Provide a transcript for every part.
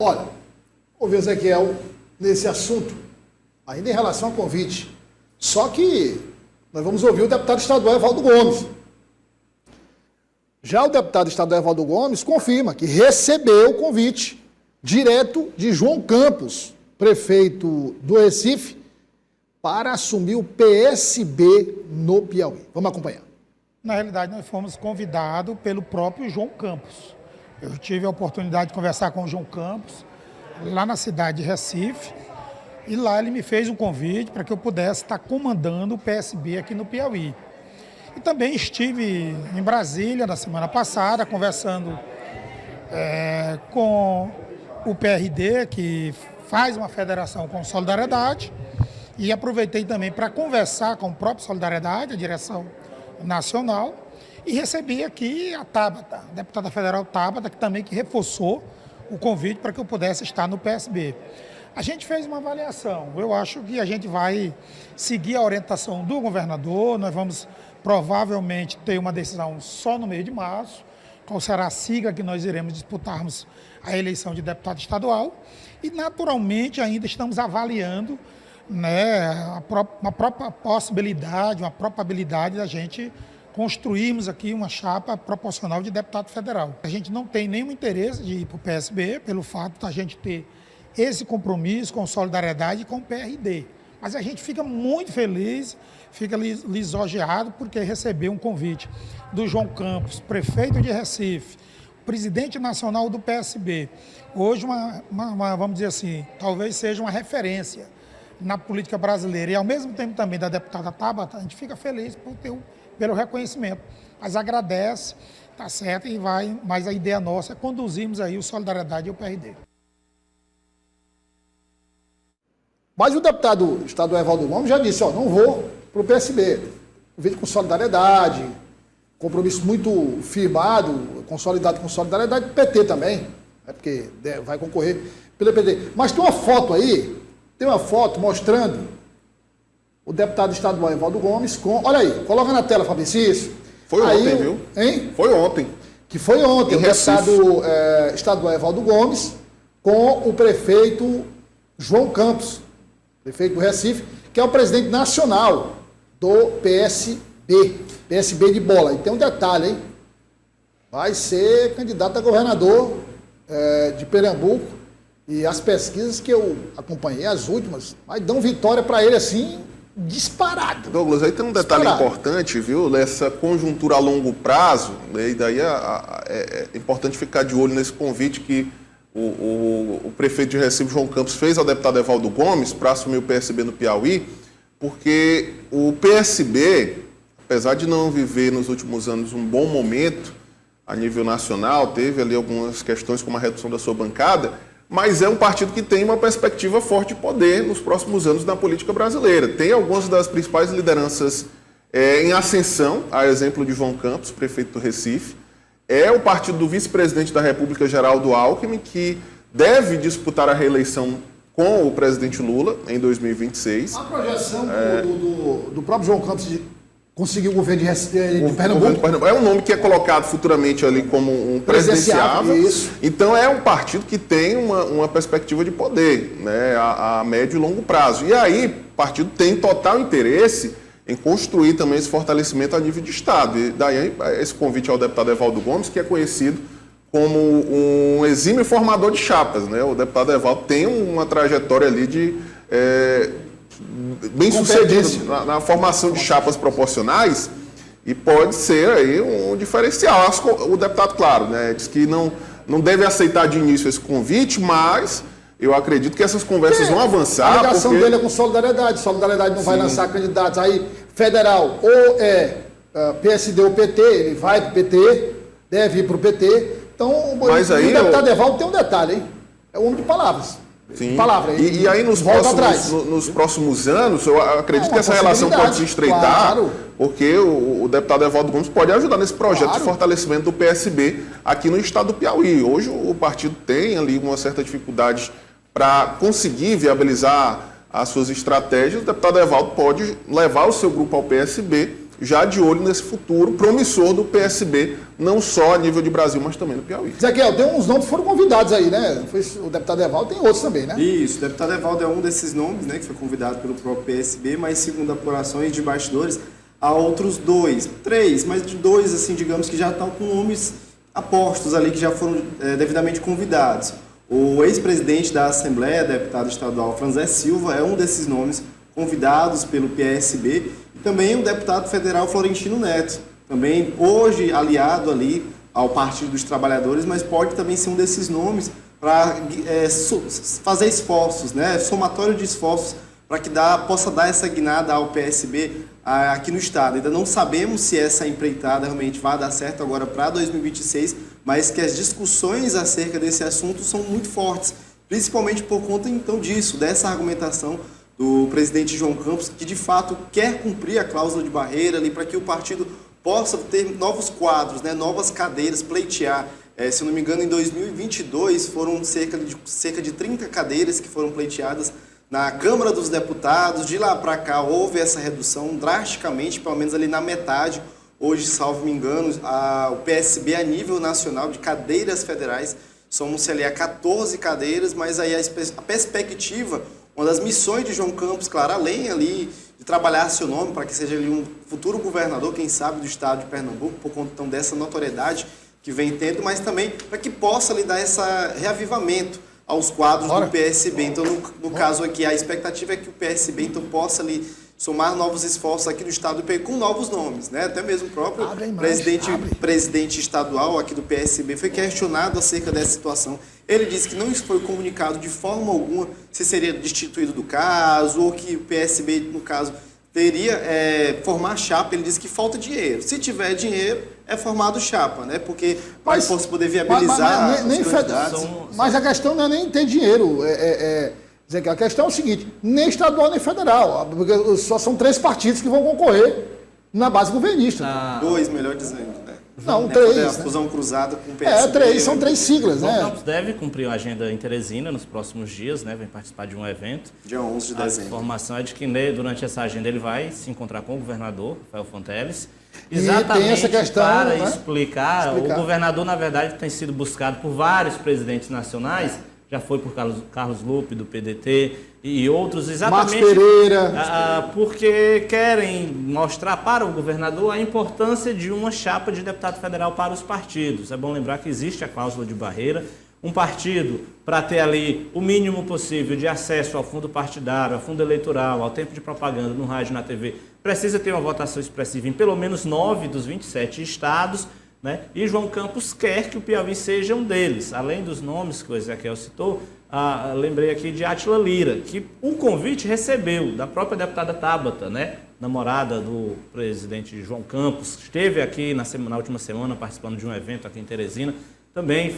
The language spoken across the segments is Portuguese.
Olha, ouvi o Ezequiel nesse assunto, ainda em relação ao convite. Só que nós vamos ouvir o deputado estadual Evaldo Gomes. Já o deputado estadual Evaldo Gomes confirma que recebeu o convite direto de João Campos, prefeito do Recife, para assumir o PSB no Piauí. Vamos acompanhar. Na realidade, nós fomos convidados pelo próprio João Campos. Eu tive a oportunidade de conversar com o João Campos, lá na cidade de Recife, e lá ele me fez um convite para que eu pudesse estar comandando o PSB aqui no Piauí. E também estive em Brasília na semana passada, conversando com o PRD, que faz uma federação com Solidariedade, e aproveitei também para conversar com o próprio Solidariedade, a direção nacional, e recebi aqui a Tabata, a deputada federal Tabata, que também reforçou o convite para que eu pudesse estar no PSB. A gente fez uma avaliação, eu acho que a gente vai seguir a orientação do governador, nós vamos provavelmente ter uma decisão só no mês de março, qual será a sigla que nós iremos disputarmos a eleição de deputado estadual, e naturalmente ainda estamos avaliando, né, uma própria possibilidade, uma probabilidade da gente construirmos aqui uma chapa proporcional de deputado federal. A gente não tem nenhum interesse de ir para o PSB, pelo fato da gente ter esse compromisso com Solidariedade e com o PRD. Mas a gente fica muito feliz, fica lisonjeado porque recebeu um convite do João Campos, prefeito de Recife, presidente nacional do PSB. Hoje, vamos dizer assim, talvez seja uma referência na política brasileira. E ao mesmo tempo também da deputada Tabata, a gente fica feliz pelo reconhecimento. Mas agradece, tá certo, e vai, mas a ideia nossa é conduzirmos aí o Solidariedade e o PRD. Mas o deputado estadual Evaldo Gomes já disse, não vou para o PSB. Convite com Solidariedade, compromisso muito firmado, consolidado com Solidariedade, PT também, porque vai concorrer pelo PT. Mas tem uma foto aí, mostrando o deputado estadual Evaldo Gomes com... Olha aí, coloca na tela, Fabrício. Foi ontem, viu? Hein? Foi ontem. Que foi ontem, o deputado estadual Evaldo Gomes com o prefeito João Campos, prefeito do Recife, que é o presidente nacional do PSB de bola. E tem um detalhe, hein? Vai ser candidato a governador de Pernambuco. E as pesquisas que eu acompanhei, as últimas, mas dão vitória para ele assim, disparado. Douglas, aí tem um detalhe importante, viu? Essa conjuntura a longo prazo, né? E daí é importante ficar de olho nesse convite que o prefeito de Recife, João Campos, fez ao deputado Evaldo Gomes para assumir o PSB no Piauí, porque o PSB, apesar de não viver nos últimos anos um bom momento a nível nacional, teve ali algumas questões como a redução da sua bancada, mas é um partido que tem uma perspectiva forte de poder nos próximos anos na política brasileira. Tem algumas das principais lideranças em ascensão, a exemplo de João Campos, prefeito do Recife. É o partido do vice-presidente da República, Geraldo Alckmin, que deve disputar a reeleição com o presidente Lula em 2026. A projeção do próprio João Campos de conseguir o governo de Pernambuco. É um nome que é colocado futuramente ali como um presidenciável. Isso. Então é um partido que tem uma perspectiva de poder, né, a médio e longo prazo. E aí o partido tem total interesse em construir também esse fortalecimento a nível de Estado. E daí esse convite ao deputado Evaldo Gomes, que é conhecido como um exímio formador de chapas, né? O deputado Evaldo tem uma trajetória ali de bem sucedido na formação de chapas proporcionais e pode ser aí um diferencial. O deputado, claro, né, diz que não deve aceitar de início esse convite, mas eu acredito que essas conversas vão avançar. A ligação dele é com Solidariedade. Solidariedade não vai lançar candidatos. Aí, federal, ou PSD ou PT, ele vai para o PT, deve ir para o PT. Então, mas aí, o deputado Evaldo tem um detalhe, hein? É um homem de palavras. Sim. E aí nos próximos anos, eu acredito que essa relação pode se estreitar, porque o deputado Evaldo Gomes pode ajudar nesse projeto de fortalecimento do PSB aqui no estado do Piauí. Hoje o partido tem ali uma certa dificuldade para conseguir viabilizar as suas estratégias. O deputado Evaldo pode levar o seu grupo ao PSB já de olho nesse futuro promissor do PSB, não só a nível de Brasil, mas também no Piauí. Ezequiel, tem uns nomes que foram convidados aí, né? Foi o deputado Evaldo, tem outros também, né? Isso, o deputado Evaldo é um desses nomes, né, que foi convidado pelo próprio PSB, mas segundo apurações de bastidores, há outros 2, 3, mas de 2, assim, digamos que já estão com nomes apostos ali, que já foram devidamente convidados. O ex-presidente da Assembleia, deputado estadual Franzé Silva, é um desses nomes convidados pelo PSB, e também o deputado federal Florentino Neto, também hoje aliado ali ao Partido dos Trabalhadores, mas pode também ser um desses nomes para fazer esforços, né, somatório de esforços para que possa dar essa guinada ao PSB aqui no estado. Ainda não sabemos se essa empreitada realmente vai dar certo agora para 2026, mas que as discussões acerca desse assunto são muito fortes, principalmente por conta então disso, dessa argumentação do presidente João Campos, que de fato quer cumprir a cláusula de barreira ali para que o partido possa ter novos quadros, né, novas cadeiras, pleitear. Se eu não me engano, em 2022 foram cerca de 30 cadeiras que foram pleiteadas na Câmara dos Deputados. De lá para cá houve essa redução drasticamente, pelo menos ali na metade. Hoje, salvo me engano, o PSB a nível nacional de cadeiras federais, somos ali a 14 cadeiras, mas aí a perspectiva, uma das missões de João Campos, claro, além ali de trabalhar seu nome para que seja ali um futuro governador, quem sabe, do estado de Pernambuco, por conta então, dessa notoriedade que vem tendo, mas também para que possa lhe dar esse reavivamento aos quadros do PSB. Então, no caso aqui, a expectativa é que o PSB então, possa ali somar novos esforços aqui no estado do Piauí com novos nomes, né? Até mesmo o próprio presidente estadual aqui do PSB foi questionado acerca dessa situação. Ele disse que não foi comunicado de forma alguma se seria destituído do caso ou que o PSB, no caso, teria formar chapa. Ele disse que falta dinheiro. Se tiver dinheiro, é formado chapa, né? Porque para se poder viabilizar mas a questão não é nem ter dinheiro. A questão é o seguinte, nem estadual nem federal, porque só são 3 partidos que vão concorrer na base governista. 2, melhor dizendo, né? Não, 3. A fusão cruzada com o PSB. 3, são 3 siglas, João né? Campos deve cumprir a agenda em Teresina nos próximos dias, né? Vem participar de um evento. Dia 11 de dezembro. A informação é de que durante essa agenda ele vai se encontrar com o governador, Rafael Fonteles, exatamente tem essa questão, para né? explicar. O governador, na verdade, tem sido buscado por vários presidentes nacionais, já foi por Carlos Lupe, do PDT, e outros, exatamente Marcos Pereira, porque querem mostrar para o governador a importância de uma chapa de deputado federal para os partidos. É bom lembrar que existe a cláusula de barreira. Um partido, para ter ali o mínimo possível de acesso ao fundo partidário, ao fundo eleitoral, ao tempo de propaganda no rádio e na TV, precisa ter uma votação expressiva em pelo menos 9 dos 27 estados, né? E João Campos quer que o Piauí seja um deles. Além dos nomes que o Ezequiel citou, lembrei aqui de Átila Lira, que o convite recebeu da própria deputada Tabata, né? Namorada do presidente João Campos, esteve aqui na última semana participando de um evento aqui em Teresina, também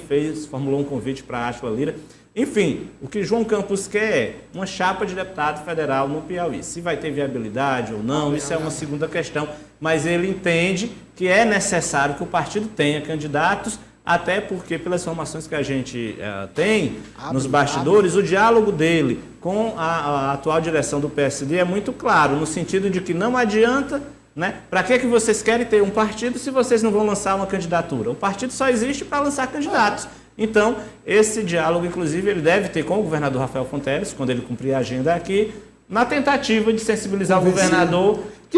formulou um convite para Átila Lira. Enfim, o que João Campos quer é uma chapa de deputado federal no Piauí. Se vai ter viabilidade ou não, isso é uma segunda questão, mas ele entende que é necessário que o partido tenha candidatos, até porque, pelas informações que a gente tem nos bastidores, o diálogo dele com a atual direção do PSD é muito claro, no sentido de que não adianta, né? Para que vocês querem ter um partido se vocês não vão lançar uma candidatura? O partido só existe para lançar candidatos. Então, esse diálogo, inclusive, ele deve ter com o governador Rafael Fonteles, quando ele cumprir a agenda aqui, na tentativa de sensibilizar o governador. Que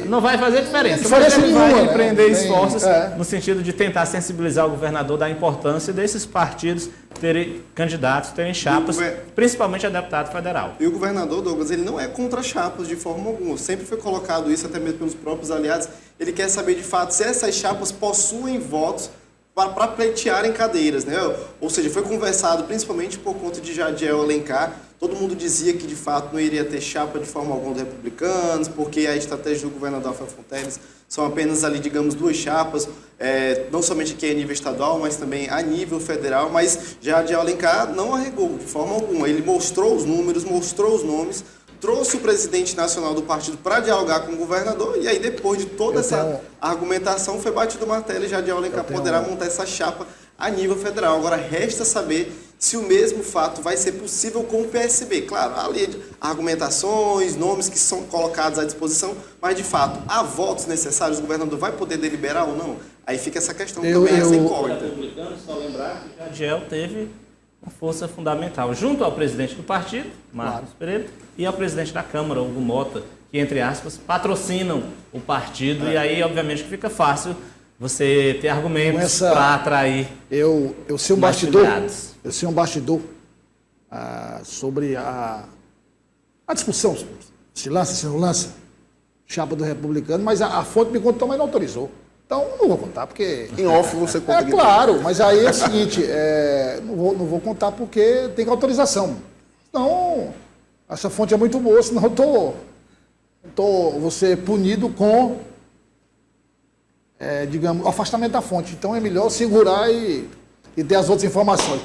não vai fazer diferença, mas ele nenhuma, vai empreender né? esforços no sentido de tentar sensibilizar o governador da importância desses partidos terem candidatos, terem chapas, principalmente a deputado federal. E o governador, Douglas, ele não é contra chapas de forma alguma. Sempre foi colocado isso, até mesmo pelos próprios aliados. Ele quer saber, de fato, se essas chapas possuem votos para pleitearem cadeiras, né? Ou seja, foi conversado principalmente por conta de Jadiel Alencar. Todo mundo dizia que, de fato, não iria ter chapa de forma alguma dos republicanos, porque a estratégia do governador Rafael Fonteles são apenas ali, digamos, 2 chapas, não somente aqui a nível estadual, mas também a nível federal. Mas Jadiel Alencar não arregou de forma alguma. Ele mostrou os números, mostrou os nomes, trouxe o presidente nacional do partido para dialogar com o governador, e aí depois de toda essa argumentação foi batido o martelo e Jadiel Alencar poderá montar essa chapa a nível federal. Agora resta saber se o mesmo fato vai ser possível com o PSB. Claro, ali argumentações, nomes que são colocados à disposição, mas de fato, há votos necessários, o governador vai poder deliberar ou não? Aí fica essa questão também, essa incógnita. Republicano, só lembrar que Jadiel teve uma força fundamental, junto ao presidente do partido, Marcos Pereira, e ao presidente da Câmara, Hugo Mota, que, entre aspas, patrocinam o partido, e aí, obviamente, que fica fácil você ter argumentos para atrair eu sei um mais bastidor, filiados. eu sei um bastidor sobre a discussão, se lança, se não lança, chapa do Republicano, mas a fonte me contou, mas não autorizou. Então, não vou contar, porque... Em off você conta É que claro, mas aí é o seguinte, não vou contar porque tem autorização. Então, essa fonte é muito boa, senão vou ser punido com, digamos, o afastamento da fonte. Então é melhor segurar e ter as outras informações.